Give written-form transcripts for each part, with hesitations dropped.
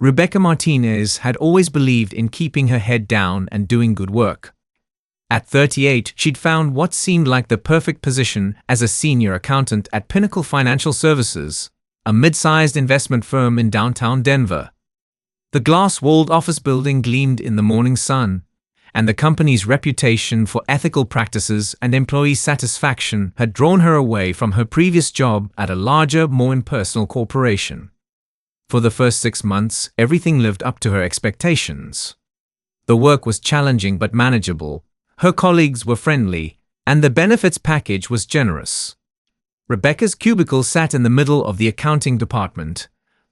Rebecca Martinez had always believed in keeping her head down and doing good work. At 38, she'd found what seemed like the perfect position as a senior accountant at Pinnacle Financial Services, a mid-sized investment firm in downtown Denver. The glass-walled office building gleamed in the morning sun, and the company's reputation for ethical practices and employee satisfaction had drawn her away from her previous job at a larger, more impersonal corporation. For the first 6 months, everything lived up to her expectations. The work was challenging but manageable, her colleagues were friendly, and the benefits package was generous. Rebecca's cubicle sat in the middle of the accounting department,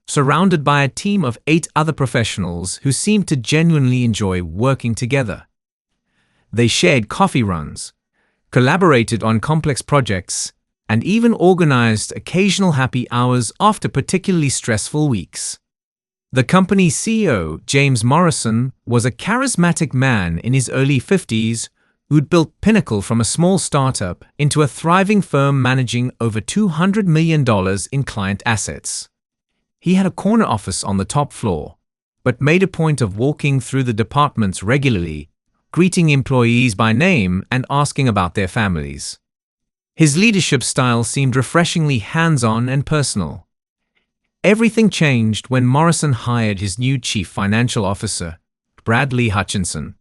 surrounded by a team of 8 other professionals who seemed to genuinely enjoy working together. They shared coffee runs, collaborated on complex projects, and even organized occasional happy hours after particularly stressful weeks. The company's CEO, James Morrison, was a charismatic man in his early 50s who'd built Pinnacle from a small startup into a thriving firm managing over $200 million in client assets. He had a corner office on the top floor, but made a point of walking through the departments regularly, greeting employees by name and asking about their families. His leadership style seemed refreshingly hands-on and personal. Everything changed when Morrison hired his new chief financial officer, Bradley Hutchinson.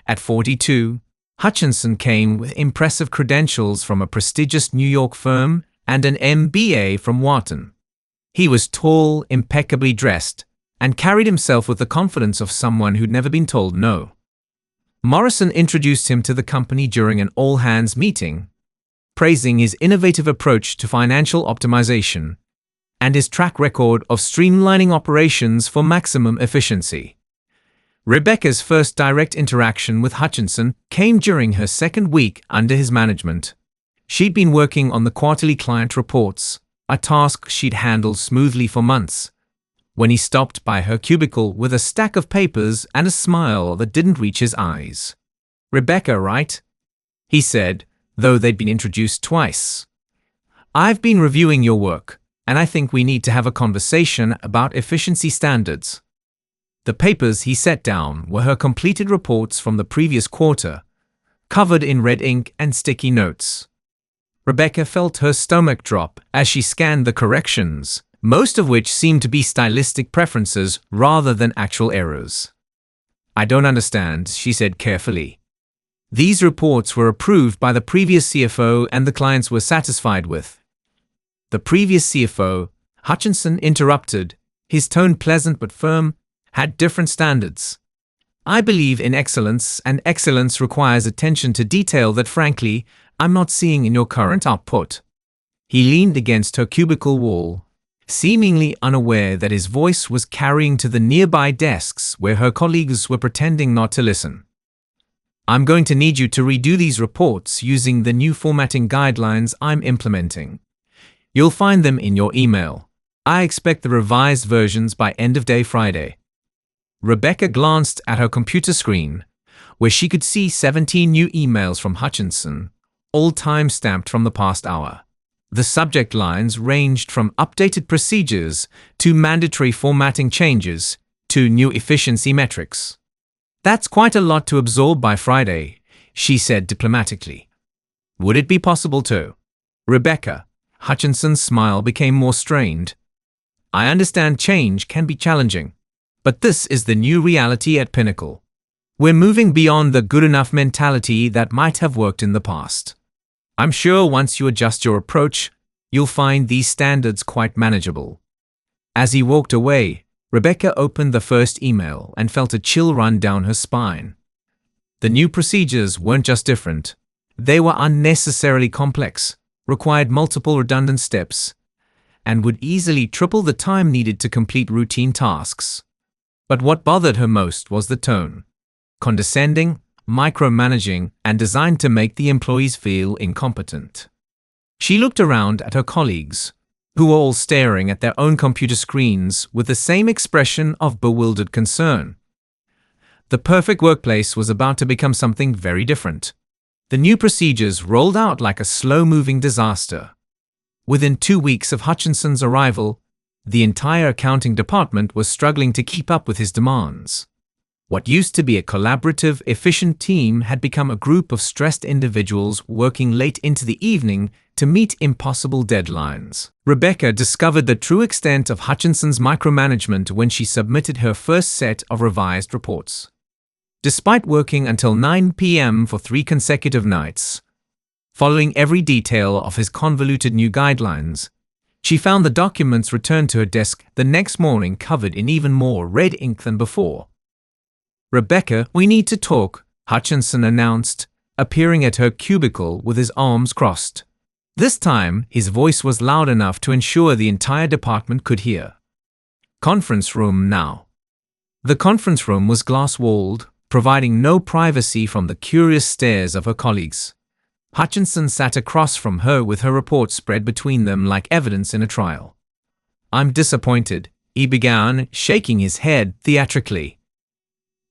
At 42, Hutchinson came with impressive credentials from a prestigious New York firm and an MBA from Wharton. He was tall, impeccably dressed, and carried himself with the confidence of someone who'd never been told no. Morrison introduced him to the company during an all-hands meeting, praising his innovative approach to financial optimization and his track record of streamlining operations for maximum efficiency. Rebecca's first direct interaction with Hutchinson came during her second week under his management. She'd been working on the quarterly client reports, a task she'd handled smoothly for months, when he stopped by her cubicle with a stack of papers and a smile that didn't reach his eyes. "Rebecca, right?" he said, though they'd been introduced twice. "I've been reviewing your work, and I think we need to have a conversation about efficiency standards." The papers he set down were her completed reports from the previous quarter, covered in red ink and sticky notes. Rebecca felt her stomach drop as she scanned the corrections, most of which seemed to be stylistic preferences rather than actual errors. "I don't understand," she said carefully. These reports were approved by the previous CFO and the clients were satisfied with. The previous CFO, Hutchinson interrupted, his tone pleasant but firm, had different standards. "I believe in excellence, and excellence requires attention to detail that, frankly, I'm not seeing in your current output." He leaned against her cubicle wall, seemingly unaware that his voice was carrying to the nearby desks where her colleagues were pretending not to listen. "I'm going to need you to redo these reports using the new formatting guidelines I'm implementing. You'll find them in your email. I expect the revised versions by end of day Friday." Rebecca glanced at her computer screen, where she could see 17 new emails from Hutchinson, all time-stamped from the past hour. The subject lines ranged from updated procedures to mandatory formatting changes to new efficiency metrics. "That's quite a lot to absorb by Friday," she said diplomatically. "Would it be possible to?" "Rebecca," Hutchinson's smile became more strained. "I understand change can be challenging, but this is the new reality at Pinnacle. We're moving beyond the good enough mentality that might have worked in the past. I'm sure once you adjust your approach, you'll find these standards quite manageable." As he walked away, Rebecca opened the first email and felt a chill run down her spine. The new procedures weren't just different. They were unnecessarily complex, required multiple redundant steps, and would easily triple the time needed to complete routine tasks. But what bothered her most was the tone. Condescending, micromanaging, and designed to make the employees feel incompetent. She looked around at her colleagues, who were all staring at their own computer screens with the same expression of bewildered concern. The perfect workplace was about to become something very different. The new procedures rolled out like a slow-moving disaster. Within 2 weeks of Hutchinson's arrival, The entire accounting department was struggling to keep up with his demands. What used to be a collaborative, efficient team had become a group of stressed individuals working late into the evening to meet impossible deadlines. Rebecca discovered the true extent of Hutchinson's micromanagement when she submitted her first set of revised reports. Despite working until 9 p.m. for 3 consecutive nights, following every detail of his convoluted new guidelines, she found the documents returned to her desk the next morning covered in even more red ink than before. "Rebecca, we need to talk," Hutchinson announced, appearing at her cubicle with his arms crossed. This time, his voice was loud enough to ensure the entire department could hear. "Conference room now." The conference room was glass-walled, providing no privacy from the curious stares of her colleagues. Hutchinson sat across from her with her report spread between them like evidence in a trial. "I'm disappointed," he began, shaking his head theatrically.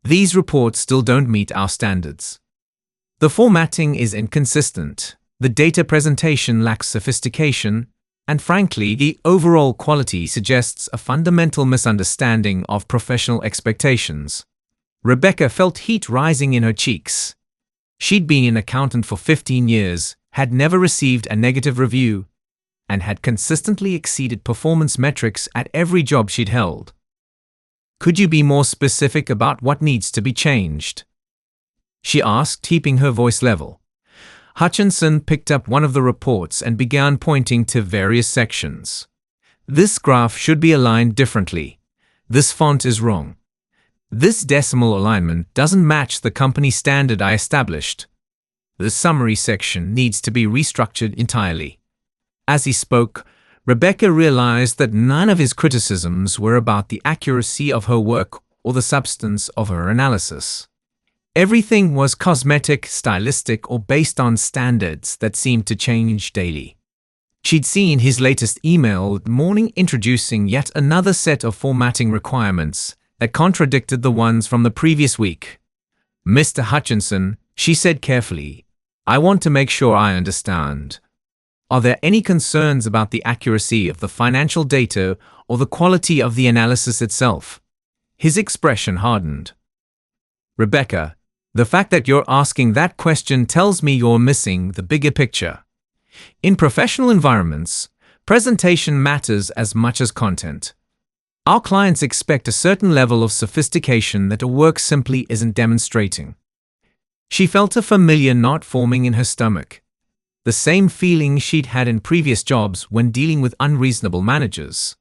"These reports still don't meet our standards. The formatting is inconsistent, the data presentation lacks sophistication, and frankly, the overall quality suggests a fundamental misunderstanding of professional expectations." Rebecca felt heat rising in her cheeks. She'd been an accountant for 15 years, had never received a negative review, and had consistently exceeded performance metrics at every job she'd held. "Could you be more specific about what needs to be changed?" she asked, keeping her voice level. Hutchinson picked up one of the reports and began pointing to various sections. "This graph should be aligned differently. This font is wrong. This decimal alignment doesn't match the company standard I established. The summary section needs to be restructured entirely." As he spoke, Rebecca realized that none of his criticisms were about the accuracy of her work or the substance of her analysis. Everything was cosmetic, stylistic, or based on standards that seemed to change daily. She'd seen his latest email that morning introducing yet another set of formatting requirements that contradicted the ones from the previous week. "Mr. Hutchinson," she said carefully, "I want to make sure I understand. Are there any concerns about the accuracy of the financial data or the quality of the analysis itself?" His expression hardened. "Rebecca, the fact that you're asking that question tells me you're missing the bigger picture. In professional environments, presentation matters as much as content. Our clients expect a certain level of sophistication that a work simply isn't demonstrating." She felt a familiar knot forming in her stomach. The same feeling she'd had in previous jobs when dealing with unreasonable managers.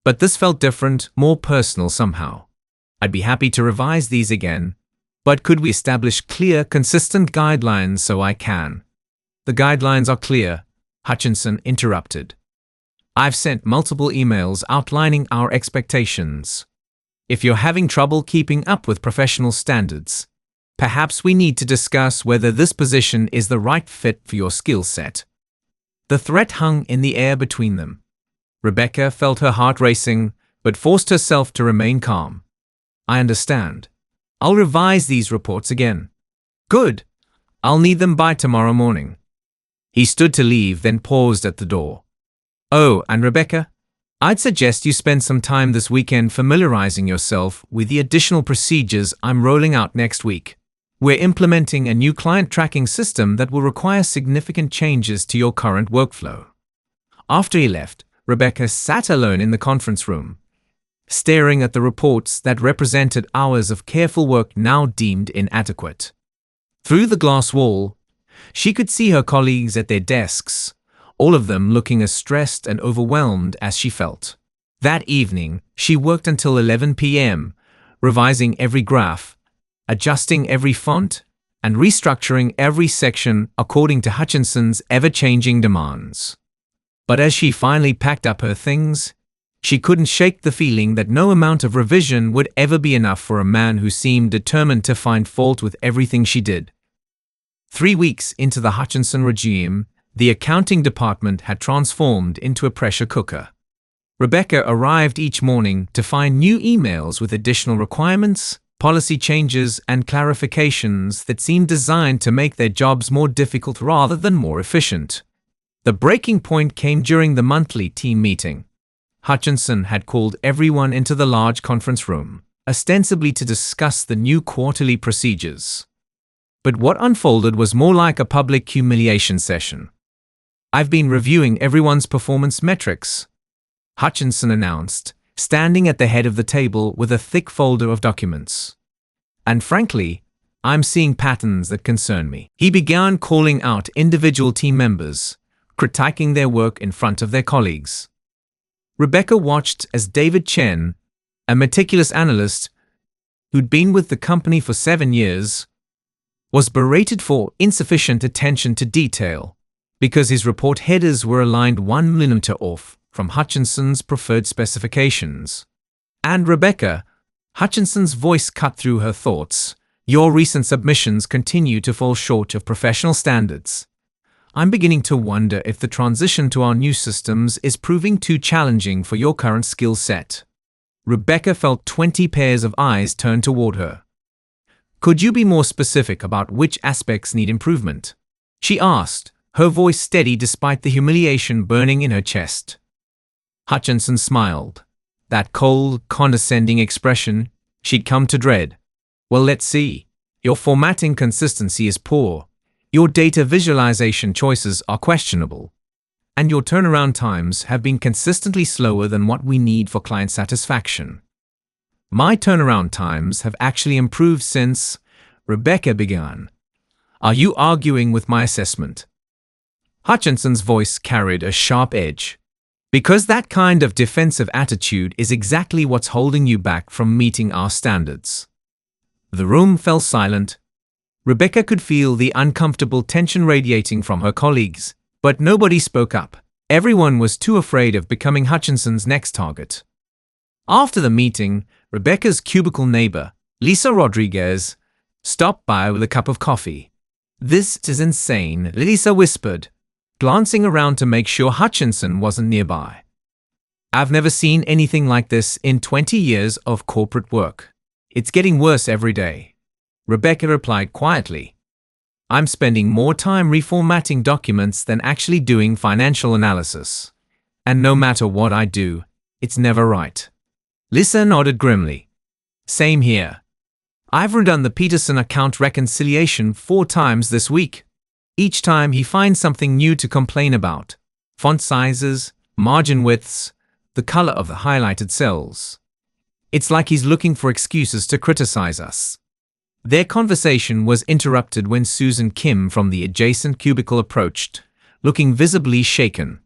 But this felt different, more personal somehow. "I'd be happy to revise these again, but could we establish clear, consistent guidelines so I can?" "The guidelines are clear," Hutchinson interrupted. "I've sent multiple emails outlining our expectations. If you're having trouble keeping up with professional standards, perhaps we need to discuss whether this position is the right fit for your skill set." The threat hung in the air between them. Rebecca felt her heart racing, but forced herself to remain calm. "I understand. I'll revise these reports again." "Good. I'll need them by tomorrow morning." He stood to leave, then paused at the door. "Oh, and Rebecca, I'd suggest you spend some time this weekend familiarizing yourself with the additional procedures I'm rolling out next week. We're implementing a new client tracking system that will require significant changes to your current workflow." After he left, Rebecca sat alone in the conference room, staring at the reports that represented hours of careful work now deemed inadequate. Through the glass wall, she could see her colleagues at their desks, all of them looking as stressed and overwhelmed as she felt. That evening, she worked until 11 p.m., revising every graph, adjusting every font, and restructuring every section according to Hutchinson's ever-changing demands. But as she finally packed up her things, she couldn't shake the feeling that no amount of revision would ever be enough for a man who seemed determined to find fault with everything she did. 3 weeks into the Hutchinson regime, the accounting department had transformed into a pressure cooker. Rebecca arrived each morning to find new emails with additional requirements, policy changes, and clarifications that seemed designed to make their jobs more difficult rather than more efficient. The breaking point came during the monthly team meeting. Hutchinson had called everyone into the large conference room, ostensibly to discuss the new quarterly procedures. But what unfolded was more like a public humiliation session. "I've been reviewing everyone's performance metrics," Hutchinson announced, standing at the head of the table with a thick folder of documents. "And frankly, I'm seeing patterns that concern me." He began calling out individual team members, critiquing their work in front of their colleagues. Rebecca watched as David Chen, a meticulous analyst who'd been with the company for 7 years, was berated for insufficient attention to detail because his report headers were aligned 1 millimeter off from Hutchinson's preferred specifications. "And Rebecca," Hutchinson's voice cut through her thoughts, "your recent submissions continue to fall short of professional standards. I'm beginning to wonder if the transition to our new systems is proving too challenging for your current skill set." Rebecca felt 20 pairs of eyes turn toward her. "Could you be more specific about which aspects need improvement?" she asked, her voice steady despite the humiliation burning in her chest. Hutchinson smiled, that cold, condescending expression she'd come to dread. "Well, let's see. Your formatting consistency is poor. Your data visualization choices are questionable. And your turnaround times have been consistently slower than what we need for client satisfaction." "My turnaround times have actually improved since," Rebecca began. "Are you arguing with my assessment?" Hutchinson's voice carried a sharp edge. "Because that kind of defensive attitude is exactly what's holding you back from meeting our standards." The room fell silent. Rebecca could feel the uncomfortable tension radiating from her colleagues, but nobody spoke up. Everyone was too afraid of becoming Hutchinson's next target. After the meeting, Rebecca's cubicle neighbor, Lisa Rodriguez, stopped by with a cup of coffee. "This is insane," Lisa whispered, glancing around to make sure Hutchinson wasn't nearby. "I've never seen anything like this in 20 years of corporate work. It's getting worse every day." Rebecca replied quietly, "I'm spending more time reformatting documents than actually doing financial analysis. And no matter what I do, it's never right." Lisa nodded grimly. "Same here. I've redone the Peterson account reconciliation 4 times this week. Each time he finds something new to complain about. Font sizes, margin widths, the color of the highlighted cells. It's like he's looking for excuses to criticize us." Their conversation was interrupted when Susan Kim from the adjacent cubicle approached, looking visibly shaken.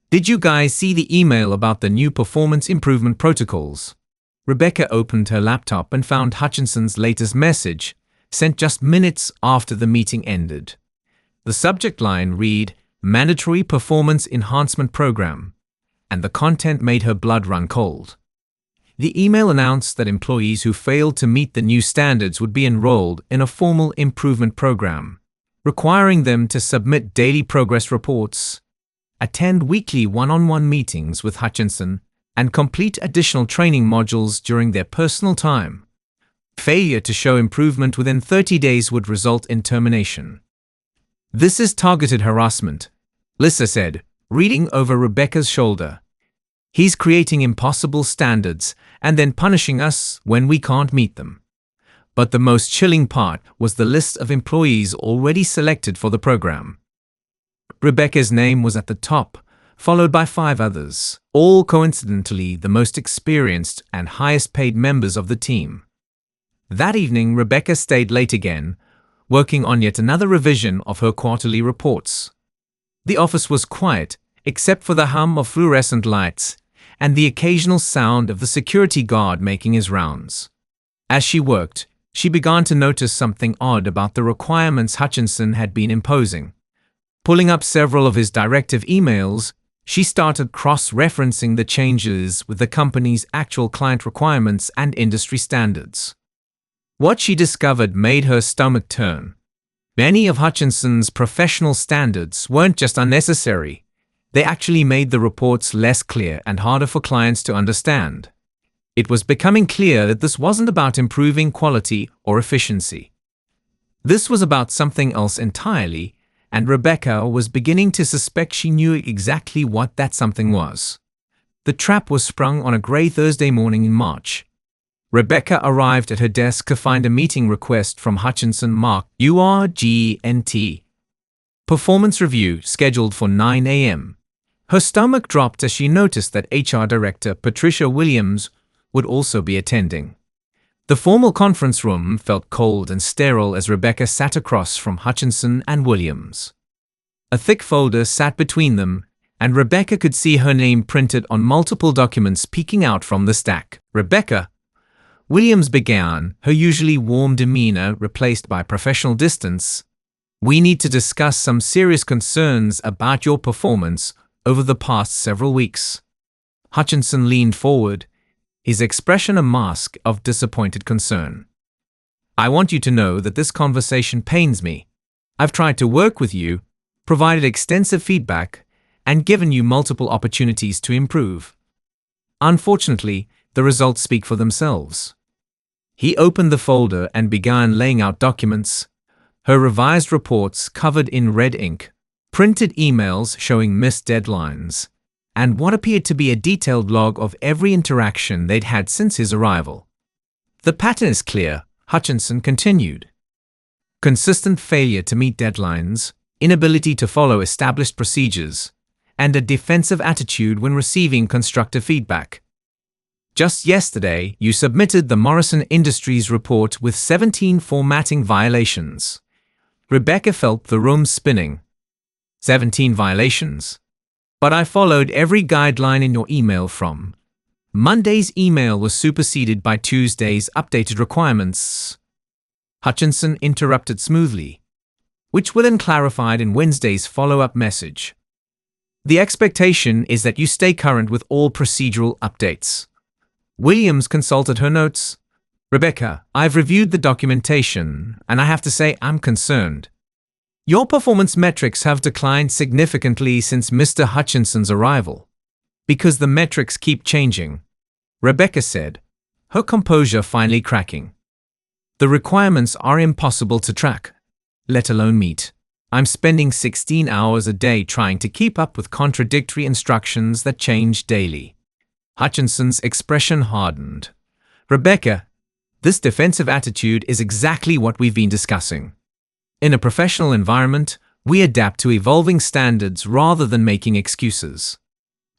"Did you guys see the email about the new performance improvement protocols?" Rebecca opened her laptop and found Hutchinson's latest message, sent just minutes after the meeting ended. The subject line read, "Mandatory Performance Enhancement Program," and the content made her blood run cold. The email announced that employees who failed to meet the new standards would be enrolled in a formal improvement program, requiring them to submit daily progress reports, attend weekly one-on-one meetings with Hutchinson, and complete additional training modules during their personal time. Failure to show improvement within 30 days would result in termination. "This is targeted harassment," Lisa said, reading over Rebecca's shoulder. "He's creating impossible standards and then punishing us when we can't meet them." But the most chilling part was the list of employees already selected for the program. Rebecca's name was at the top, followed by 5 others, all coincidentally the most experienced and highest-paid members of the team. That evening, Rebecca stayed late again, working on yet another revision of her quarterly reports. The office was quiet, except for the hum of fluorescent lights and the occasional sound of the security guard making his rounds. As she worked, she began to notice something odd about the requirements Hutchinson had been imposing. Pulling up several of his directive emails, she started cross-referencing the changes with the company's actual client requirements and industry standards. What she discovered made her stomach turn. Many of Hutchinson's professional standards weren't just unnecessary, they actually made the reports less clear and harder for clients to understand. It was becoming clear that this wasn't about improving quality or efficiency. This was about something else entirely, and Rebecca was beginning to suspect she knew exactly what that something was. The trap was sprung on a grey Thursday morning in March. Rebecca arrived at her desk to find a meeting request from Hutchinson marked URGNT. Performance review scheduled for 9 a.m. Her stomach dropped as she noticed that HR Director Patricia Williams would also be attending. The formal conference room felt cold and sterile as Rebecca sat across from Hutchinson and Williams. A thick folder sat between them, and Rebecca could see her name printed on multiple documents peeking out from the stack. "Rebecca," Williams began, her usually warm demeanor replaced by professional distance, "we need to discuss some serious concerns about your performance over the past several weeks." Hutchinson leaned forward, his expression a mask of disappointed concern. "I want you to know that this conversation pains me. I've tried to work with you, provided extensive feedback, and given you multiple opportunities to improve. Unfortunately, the results speak for themselves." He opened the folder and began laying out documents, her revised reports covered in red ink, printed emails showing missed deadlines, and what appeared to be a detailed log of every interaction they'd had since his arrival. "The pattern is clear," Hutchinson continued. "Consistent failure to meet deadlines, inability to follow established procedures, and a defensive attitude when receiving constructive feedback. Just yesterday, you submitted the Morrison Industries report with 17 formatting violations." Rebecca felt the room spinning. 17 violations? "But I followed every guideline in your email from." Monday's email was superseded by Tuesday's updated requirements. Hutchinson interrupted smoothly, which were then clarified in Wednesday's follow-up message. "The expectation is that you stay current with all procedural updates." Williams consulted her notes. "Rebecca, I've reviewed the documentation, and I have to say I'm concerned. Your performance metrics have declined significantly since Mr. Hutchinson's arrival." "Because the metrics keep changing," Rebecca said, her composure finally cracking. "The requirements are impossible to track, let alone meet. I'm spending 16 hours a day trying to keep up with contradictory instructions that change daily." Hutchinson's expression hardened. "Rebecca, this defensive attitude is exactly what we've been discussing. In a professional environment, we adapt to evolving standards rather than making excuses."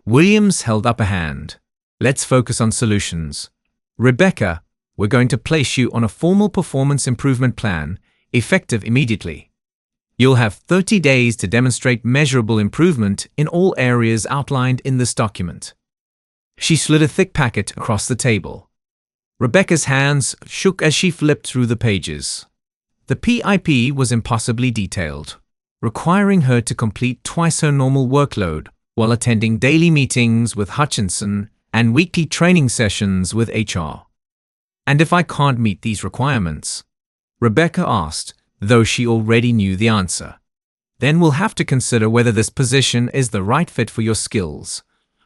Williams held up a hand. "Let's focus on solutions. Rebecca, we're going to place you on a formal performance improvement plan, effective immediately. You'll have 30 days to demonstrate measurable improvement in all areas outlined in this document." She slid a thick packet across the table. Rebecca's hands shook as she flipped through the pages. The PIP was impossibly detailed, requiring her to complete twice her normal workload while attending daily meetings with Hutchinson and weekly training sessions with HR. "And if I can't meet these requirements?" Rebecca asked, though she already knew the answer. "Then we'll have to consider whether this position is the right fit for your skills,"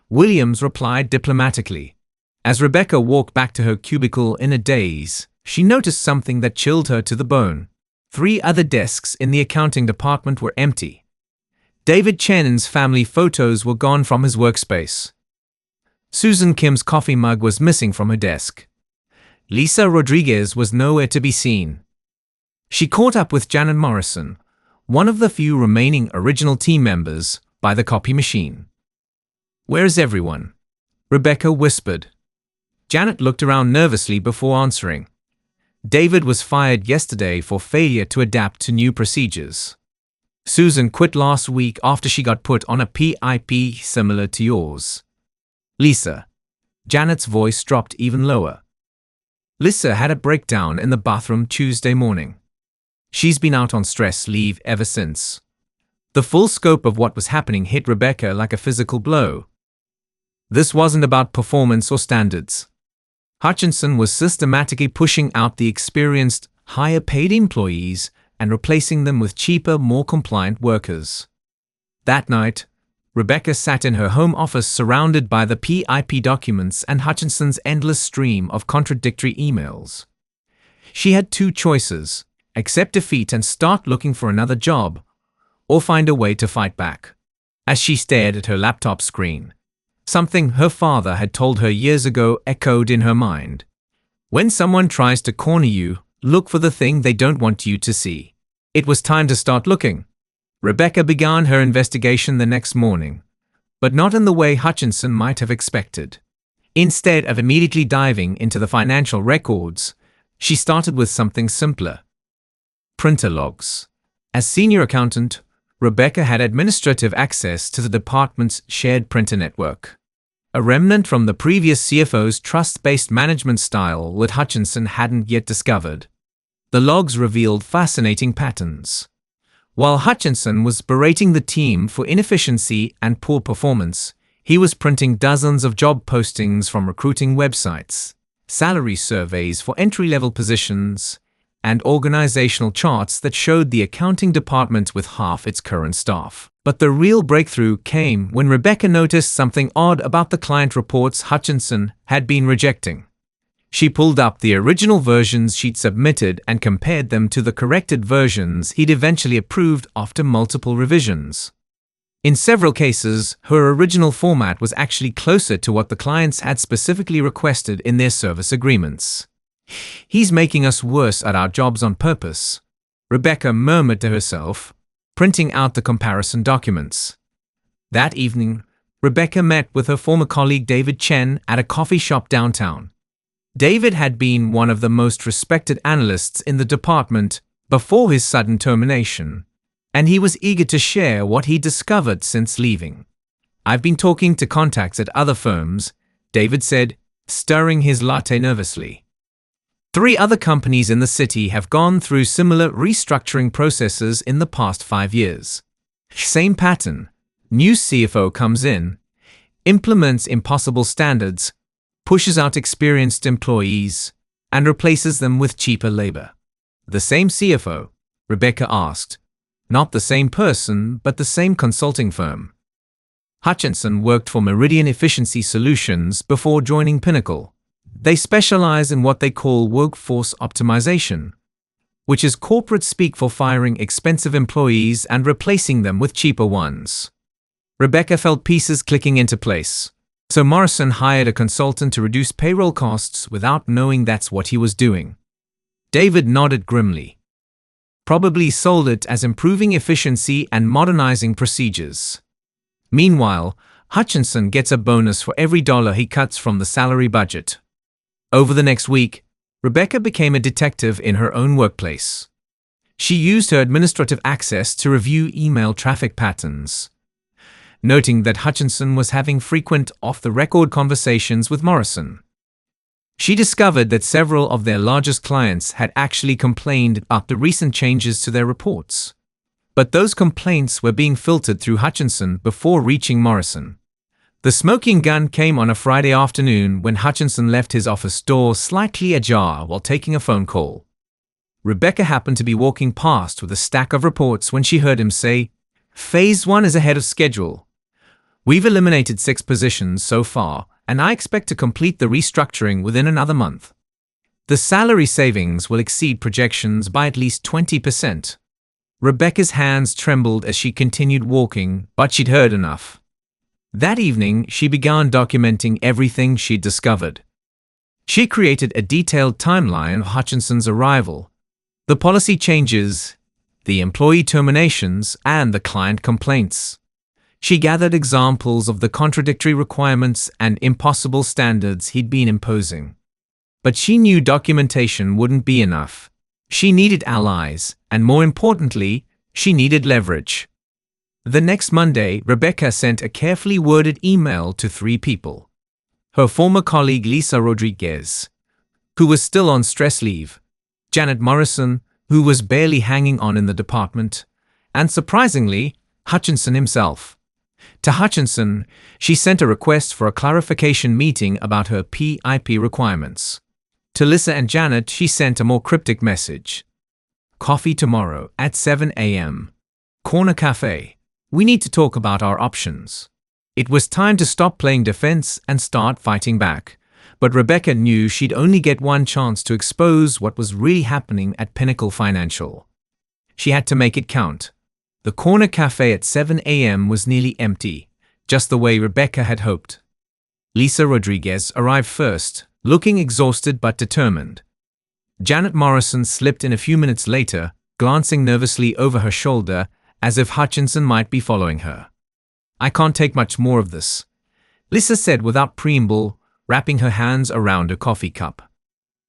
Williams replied diplomatically. As Rebecca walked back to her cubicle in a daze, she noticed something that chilled her to the bone. 3 other desks in the accounting department were empty. David Chen's family photos were gone from his workspace. Susan Kim's coffee mug was missing from her desk. Lisa Rodriguez was nowhere to be seen. She caught up with Janet Morrison, one of the few remaining original team members, by the copy machine. "Where's everyone?" Rebecca whispered. Janet looked around nervously before answering. "David was fired yesterday for failure to adapt to new procedures. Susan quit last week after she got put on a PIP similar to yours." "Lisa." Janet's voice dropped even lower. "Lisa had a breakdown in the bathroom Tuesday morning. She's been out on stress leave ever since." The full scope of what was happening hit Rebecca like a physical blow. This wasn't about performance or standards. Hutchinson was systematically pushing out the experienced, higher-paid employees and replacing them with cheaper, more compliant workers. That night, Rebecca sat in her home office surrounded by the PIP documents and Hutchinson's endless stream of contradictory emails. She had 2 choices: accept defeat and start looking for another job, or find a way to fight back. As she stared at her laptop screen, Something her father had told her years ago echoed in her mind. When someone tries to corner you, look for the thing they don't want you to see. It was time to start looking. Rebecca began her investigation the next morning, but not in the way Hutchinson might have expected. Instead of immediately diving into the financial records, she started with something simpler: printer logs. As senior accountant, Rebecca had administrative access to the department's shared printer network, a remnant from the previous CFO's trust-based management style that Hutchinson hadn't yet discovered. The logs revealed fascinating patterns. While Hutchinson was berating the team for inefficiency and poor performance, he was printing dozens of job postings from recruiting websites, salary surveys for entry-level positions, and organizational charts that showed the accounting department with half its current staff. But the real breakthrough came when Rebecca noticed something odd about the client reports Hutchinson had been rejecting. She pulled up the original versions she'd submitted and compared them to the corrected versions he'd eventually approved after multiple revisions. In several cases, her original format was actually closer to what the clients had specifically requested in their service agreements. "He's making us worse at our jobs on purpose," Rebecca murmured to herself, printing out the comparison documents. That evening, Rebecca met with her former colleague David Chen at a coffee shop downtown. David had been one of the most respected analysts in the department before his sudden termination, and he was eager to share what he discovered since leaving. "I've been talking to contacts at other firms," David said, stirring his latte nervously. 3 other companies in the city have gone through similar restructuring processes in the past 5 years. Same pattern. New CFO comes in, implements impossible standards, pushes out experienced employees, and replaces them with cheaper labor. "The same CFO?" Rebecca asked. "Not the same person, but the same consulting firm." Hutchinson worked for Meridian Efficiency Solutions before joining Pinnacle. They specialize in what they call workforce optimization, which is corporate speak for firing expensive employees and replacing them with cheaper ones. Rebecca felt pieces clicking into place. So Morrison hired a consultant to reduce payroll costs without knowing that's what he was doing. David nodded grimly. Probably sold it as improving efficiency and modernizing procedures. Meanwhile, Hutchinson gets a bonus for every dollar he cuts from the salary budget. Over the next week, Rebecca became a detective in her own workplace. She used her administrative access to review email traffic patterns, noting that Hutchinson was having frequent off-the-record conversations with Morrison. She discovered that several of their largest clients had actually complained about the recent changes to their reports. But those complaints were being filtered through Hutchinson before reaching Morrison. The smoking gun came on a Friday afternoon when Hutchinson left his office door slightly ajar while taking a phone call. Rebecca happened to be walking past with a stack of reports when she heard him say, "Phase 1 is ahead of schedule. We've eliminated 6 positions so far, and I expect to complete the restructuring within another month. The salary savings will exceed projections by at least 20%. Rebecca's hands trembled as she continued walking, but she'd heard enough. That evening, she began documenting everything she'd discovered. She created a detailed timeline of Hutchinson's arrival, the policy changes, the employee terminations, and the client complaints. She gathered examples of the contradictory requirements and impossible standards he'd been imposing. But she knew documentation wouldn't be enough. She needed allies, and more importantly, she needed leverage. The next Monday, Rebecca sent a carefully worded email to 3 people. Her former colleague Lisa Rodriguez, who was still on stress leave, Janet Morrison, who was barely hanging on in the department, and surprisingly, Hutchinson himself. To Hutchinson, she sent a request for a clarification meeting about her PIP requirements. To Lisa and Janet, she sent a more cryptic message. "Coffee tomorrow at 7 a.m. Corner Cafe. We need to talk about our options." It was time to stop playing defense and start fighting back. But Rebecca knew she'd only get one chance to expose what was really happening at Pinnacle Financial. She had to make it count. The corner cafe at 7 a.m. was nearly empty, just the way Rebecca had hoped. Lisa Rodriguez arrived first, looking exhausted but determined. Janet Morrison slipped in a few minutes later, glancing nervously over her shoulder as if Hutchinson might be following her. "I can't take much more of this," Lisa said without preamble, wrapping her hands around a coffee cup.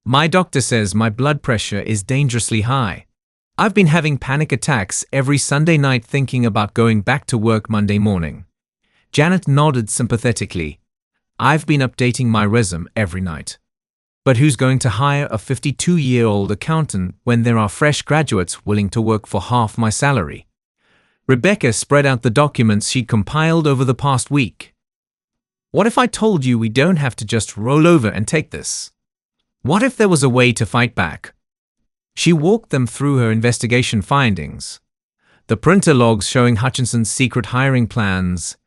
"My doctor says my blood pressure is dangerously high. I've been having panic attacks every Sunday night thinking about going back to work Monday morning." Janet nodded sympathetically. "I've been updating my resume every night. But who's going to hire a 52-year-old accountant when there are fresh graduates willing to work for half my salary?" Rebecca spread out the documents she'd compiled over the past week. "What if I told you we don't have to just roll over and take this? What if there was a way to fight back?" She walked them through her investigation findings. The printer logs showing Hutchinson's secret hiring plans,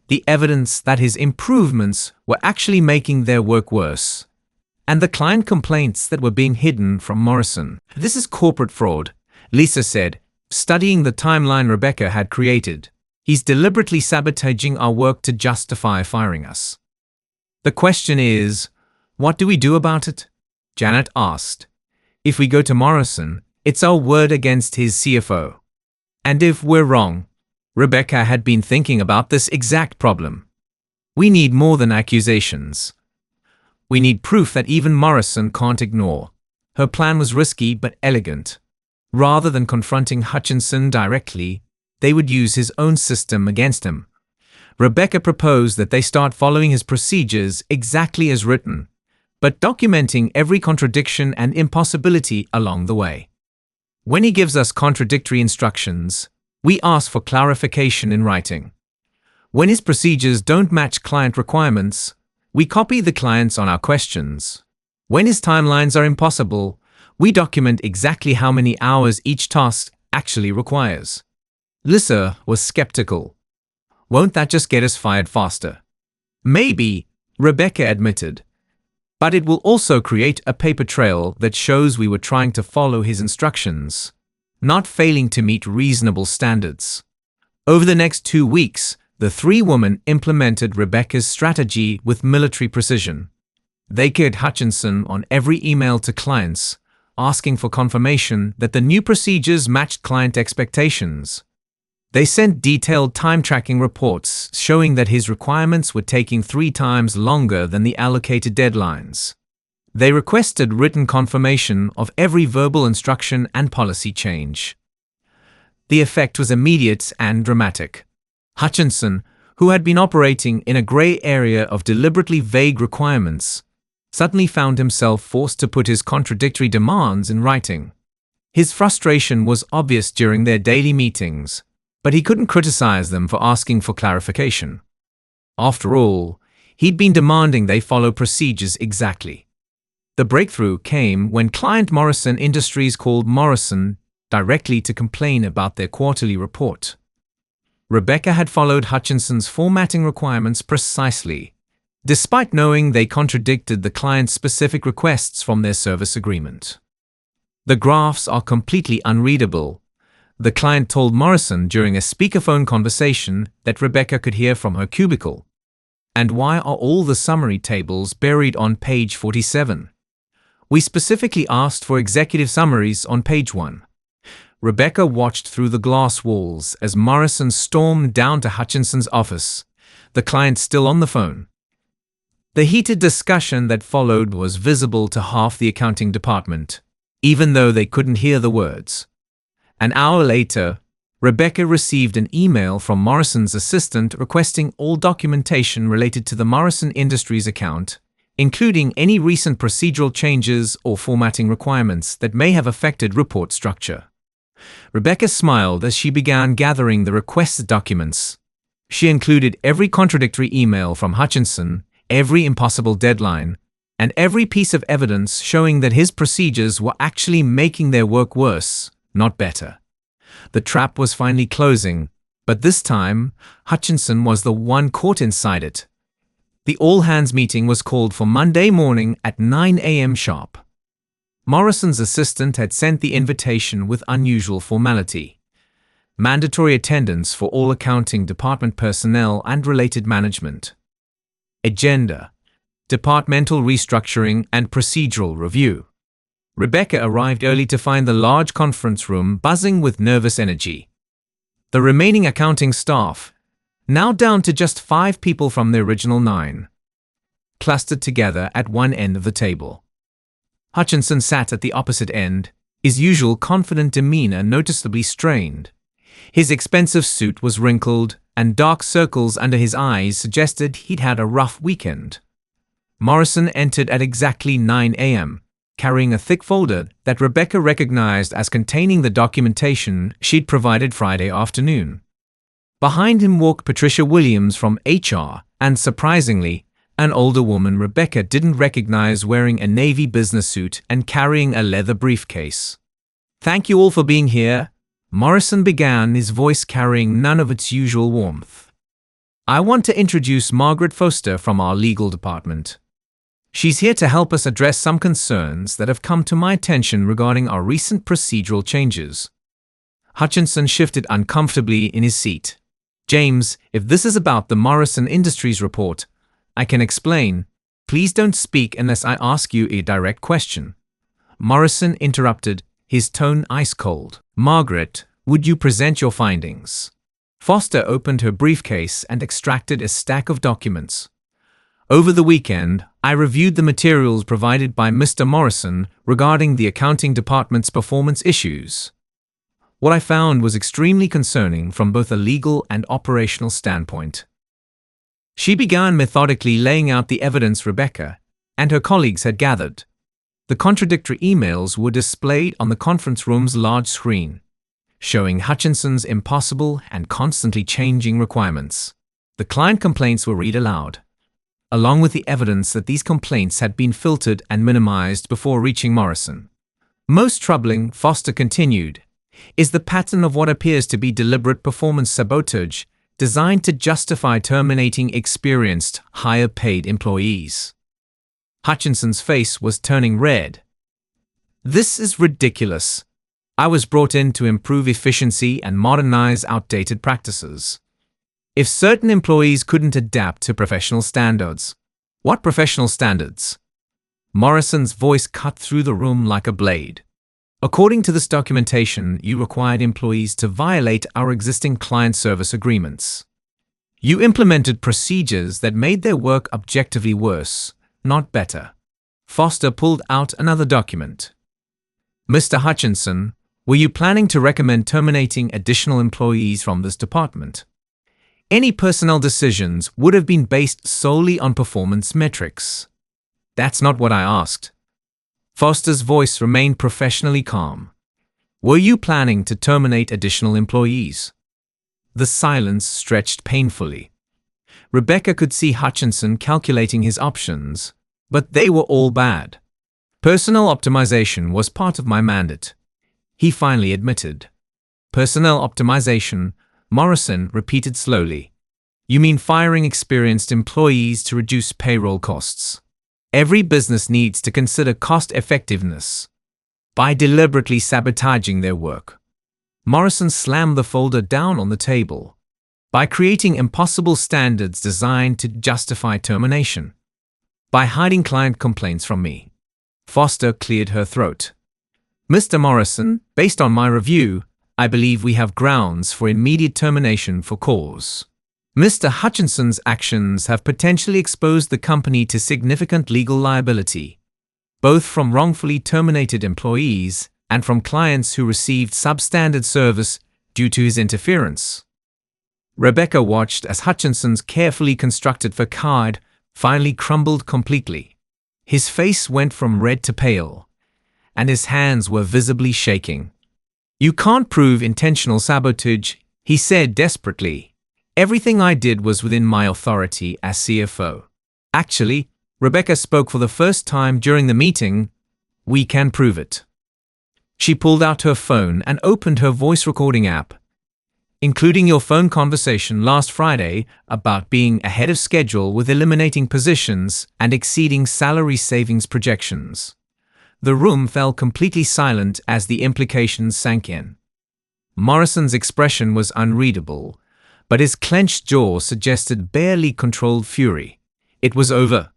the evidence that his improvements were actually making their work worse, and the client complaints that were being hidden from Morrison. "This is corporate fraud," Lisa said, studying the timeline Rebecca had created. "He's deliberately sabotaging our work to justify firing us." "The question is, what do we do about it?" Janet asked. "If we go to Morrison, it's our word against his CFO. And if we're wrong," Rebecca had been thinking about this exact problem. "We need more than accusations. We need proof that even Morrison can't ignore." Her plan was risky but elegant. Rather than confronting Hutchinson directly, they would use his own system against him. Rebecca proposed that they start following his procedures exactly as written, but documenting every contradiction and impossibility along the way. When he gives us contradictory instructions, we ask for clarification in writing. When his procedures don't match client requirements, we copy the clients on our questions. When his timelines are impossible, we document exactly how many hours each task actually requires. Lisa was skeptical. "Won't that just get us fired faster?" "Maybe," Rebecca admitted. "But it will also create a paper trail that shows we were trying to follow his instructions, not failing to meet reasonable standards." Over the next 2 weeks, the three women implemented Rebecca's strategy with military precision. They geared Hutchinson on every email to clients, asking for confirmation that the new procedures matched client expectations. They sent detailed time-tracking reports showing that his requirements were taking 3 times longer than the allocated deadlines. They requested written confirmation of every verbal instruction and policy change. The effect was immediate and dramatic. Hutchinson, who had been operating in a gray area of deliberately vague requirements, suddenly found himself forced to put his contradictory demands in writing. His frustration was obvious during their daily meetings, but he couldn't criticize them for asking for clarification. After all, he'd been demanding they follow procedures exactly. The breakthrough came when client Morrison Industries called Morrison directly to complain about their quarterly report. Rebecca had followed Hutchinson's formatting requirements precisely, despite knowing they contradicted the client's specific requests from their service agreement. "The graphs are completely unreadable," the client told Morrison during a speakerphone conversation that Rebecca could hear from her cubicle. "And why are all the summary tables buried on page 47? We specifically asked for executive summaries on page 1. Rebecca watched through the glass walls as Morrison stormed down to Hutchinson's office, the client still on the phone. The heated discussion that followed was visible to half the accounting department, even though they couldn't hear the words. An hour later, Rebecca received an email from Morrison's assistant requesting all documentation related to the Morrison Industries account, including any recent procedural changes or formatting requirements that may have affected report structure. Rebecca smiled as she began gathering the requested documents. She included every contradictory email from Hutchinson, every impossible deadline, and every piece of evidence showing that his procedures were actually making their work worse, not better. The trap was finally closing, but this time, Hutchinson was the one caught inside it. The all-hands meeting was called for Monday morning at 9 a.m. sharp. Morrison's assistant had sent the invitation with unusual formality. Mandatory attendance for all accounting department personnel and related management. agenda, departmental restructuring, and procedural review. Rebecca arrived early to find the large conference room buzzing with nervous energy. The remaining accounting staff, now down to just 5 people from the original 9, clustered together at one end of the table. Hutchinson sat at the opposite end, his usual confident demeanor noticeably strained. His expensive suit was wrinkled, and dark circles under his eyes suggested he'd had a rough weekend. Morrison entered at exactly 9 a.m., carrying a thick folder that Rebecca recognized as containing the documentation she'd provided Friday afternoon. Behind him walked Patricia Williams from HR, and surprisingly, an older woman Rebecca didn't recognize wearing a navy business suit and carrying a leather briefcase. "Thank you all for being here," Morrison began, his voice carrying none of its usual warmth. "I want to introduce Margaret Foster from our legal department. She's here to help us address some concerns that have come to my attention regarding our recent procedural changes." Hutchinson shifted uncomfortably in his seat. "James, if this is about the Morrison Industries report, I can explain. Please don't speak unless I ask you a direct question." Morrison interrupted, his tone ice-cold. "Margaret, would you present your findings?" Foster opened her briefcase and extracted a stack of documents. "Over the weekend, I reviewed the materials provided by Mr. Morrison regarding the accounting department's performance issues. What I found was extremely concerning from both a legal and operational standpoint." She began methodically laying out the evidence Rebecca and her colleagues had gathered. The contradictory emails were displayed on the conference room's large screen, showing Hutchinson's impossible and constantly changing requirements. The client complaints were read aloud, along with the evidence that these complaints had been filtered and minimized before reaching Morrison. "Most troubling," Foster continued, "is the pattern of what appears to be deliberate performance sabotage designed to justify terminating experienced, higher-paid employees." Hutchinson's face was turning red. "This is ridiculous. I was brought in to improve efficiency and modernize outdated practices. If certain employees couldn't adapt to professional standards, what professional standards?" Morrison's voice cut through the room like a blade. "According to this documentation, you required employees to violate our existing client service agreements. You implemented procedures that made their work objectively worse, not better." Foster pulled out another document. "Mr. Hutchinson, were you planning to recommend terminating additional employees from this department? Any personnel decisions would have been based solely on performance metrics." "That's not what I asked." Foster's voice remained professionally calm. "Were you planning to terminate additional employees?" The silence stretched painfully. Rebecca could see Hutchinson calculating his options, but they were all bad. "Personnel optimization was part of my mandate," he finally admitted. "Personnel optimization," Morrison repeated slowly. "You mean firing experienced employees to reduce payroll costs? Every business needs to consider cost-effectiveness by deliberately sabotaging their work." Morrison slammed the folder down on the table. "By creating impossible standards designed to justify termination. By hiding client complaints from me." Foster cleared her throat. "Mr. Morrison, based on my review, I believe we have grounds for immediate termination for cause. Mr. Hutchinson's actions have potentially exposed the company to significant legal liability, both from wrongfully terminated employees and from clients who received substandard service due to his interference." Rebecca watched as Hutchinson's carefully constructed facade finally crumbled completely. His face went from red to pale, and his hands were visibly shaking. "You can't prove intentional sabotage," he said desperately. "Everything I did was within my authority as CFO." "Actually," Rebecca spoke for the first time during the meeting, "we can prove it." She pulled out her phone and opened her voice recording app, including your phone conversation last Friday about being ahead of schedule with eliminating positions and exceeding salary savings projections. The room fell completely silent as the implications sank in. Morrison's expression was unreadable, but his clenched jaw suggested barely controlled fury. It was over.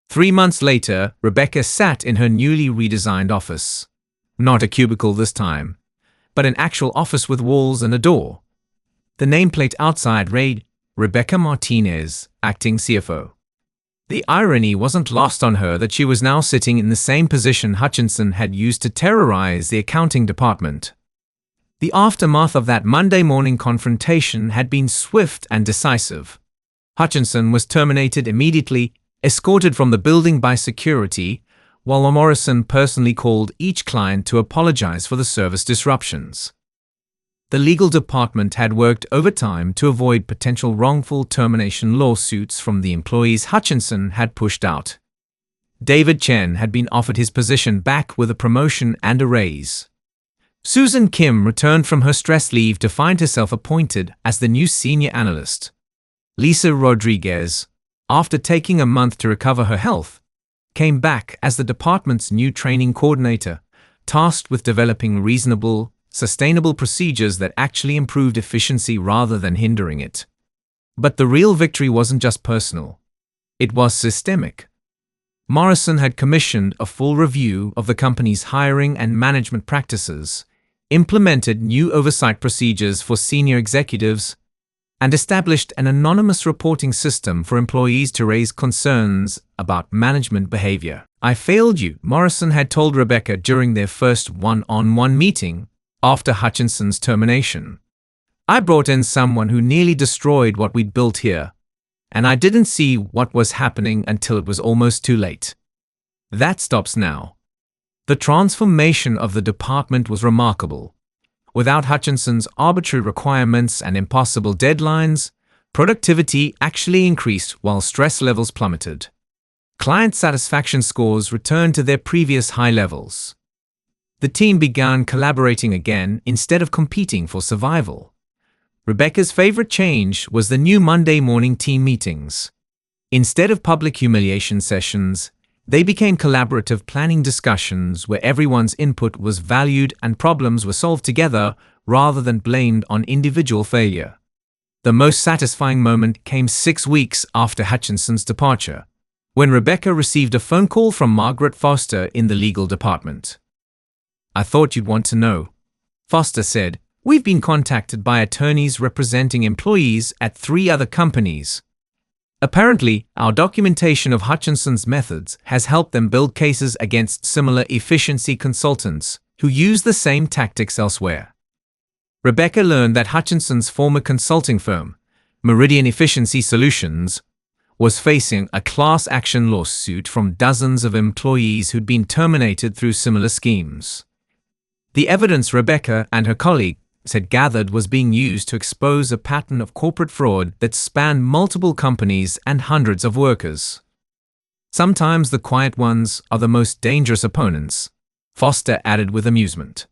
3 months later, Rebecca sat in her newly redesigned office. Not a cubicle this time, but an actual office with walls and a door. The nameplate outside read, Rebecca Martinez, acting CFO. The irony wasn't lost on her that she was now sitting in the same position Hutchinson had used to terrorize the accounting department. The aftermath of that Monday morning confrontation had been swift and decisive. Hutchinson was terminated immediately, escorted from the building by security, while Morrison personally called each client to apologize for the service disruptions. The legal department had worked overtime to avoid potential wrongful termination lawsuits from the employees Hutchinson had pushed out. David Chen had been offered his position back with a promotion and a raise. Susan Kim returned from her stress leave to find herself appointed as the new senior analyst. Lisa Rodriguez, after taking a month to recover her health, came back as the department's new training coordinator, tasked with developing reasonable, sustainable procedures that actually improved efficiency rather than hindering it. But the real victory wasn't just personal. It was systemic. Morrison had commissioned a full review of the company's hiring and management practices, implemented new oversight procedures for senior executives, and established an anonymous reporting system for employees to raise concerns about management behavior. "I failed you," Morrison had told Rebecca during their first one-on-one meeting after Hutchinson's termination. "I brought in someone who nearly destroyed what we'd built here, and I didn't see what was happening until it was almost too late. That stops now." The transformation of the department was remarkable. Without Hutchinson's arbitrary requirements and impossible deadlines, productivity actually increased while stress levels plummeted. Client satisfaction scores returned to their previous high levels. The team began collaborating again instead of competing for survival. Rebecca's favorite change was the new Monday morning team meetings. Instead of public humiliation sessions, they became collaborative planning discussions where everyone's input was valued and problems were solved together rather than blamed on individual failure. The most satisfying moment came 6 weeks after Hutchinson's departure, when Rebecca received a phone call from Margaret Foster in the legal department. "I thought you'd want to know," Foster said. "We've been contacted by attorneys representing employees at 3 other companies. Apparently, our documentation of Hutchinson's methods has helped them build cases against similar efficiency consultants who use the same tactics elsewhere." Rebecca learned that Hutchinson's former consulting firm, Meridian Efficiency Solutions, was facing a class action lawsuit from dozens of employees who'd been terminated through similar schemes. The evidence Rebecca and her colleagues had gathered was being used to expose a pattern of corporate fraud that spanned multiple companies and hundreds of workers. "Sometimes the quiet ones are the most dangerous opponents," Foster added with amusement.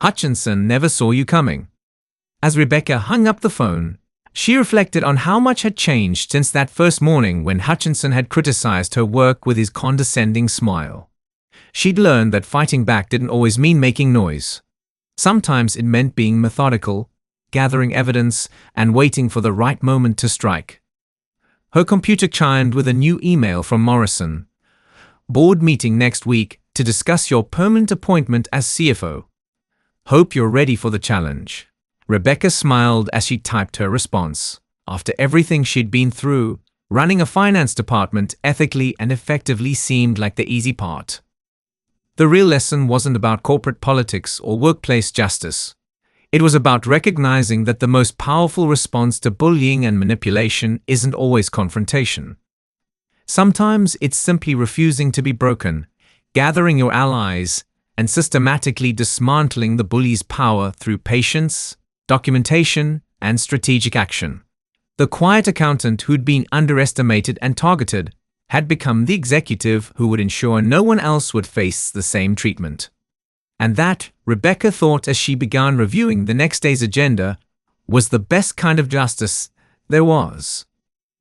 "Hutchinson never saw you coming." As Rebecca hung up the phone, she reflected on how much had changed since that first morning when Hutchinson had criticized her work with his condescending smile. She'd learned that fighting back didn't always mean making noise. Sometimes it meant being methodical, gathering evidence, and waiting for the right moment to strike. Her computer chimed with a new email from Morrison. "Board meeting next week to discuss your permanent appointment as CFO. Hope you're ready for the challenge." Rebecca smiled as she typed her response. After everything she'd been through, running a finance department ethically and effectively seemed like the easy part. The real lesson wasn't about corporate politics or workplace justice. It was about recognizing that the most powerful response to bullying and manipulation isn't always confrontation. Sometimes it's simply refusing to be broken, gathering your allies, and systematically dismantling the bully's power through patience, documentation, and strategic action. The quiet accountant who'd been underestimated and targeted had become the executive who would ensure no one else would face the same treatment. And that, Rebecca thought as she began reviewing the next day's agenda, was the best kind of justice there was.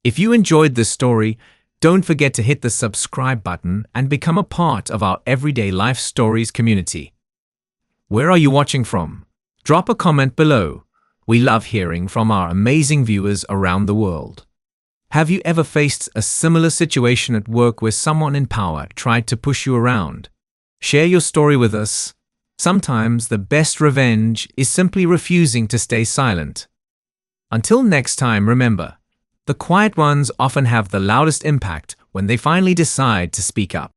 If you enjoyed this story, don't forget to hit the subscribe button and become a part of our Everyday Life Stories community. Where are you watching from? Drop a comment below. We love hearing from our amazing viewers around the world. Have you ever faced a similar situation at work where someone in power tried to push you around? Share your story with us. Sometimes the best revenge is simply refusing to stay silent. Until next time, remember, the quiet ones often have the loudest impact when they finally decide to speak up.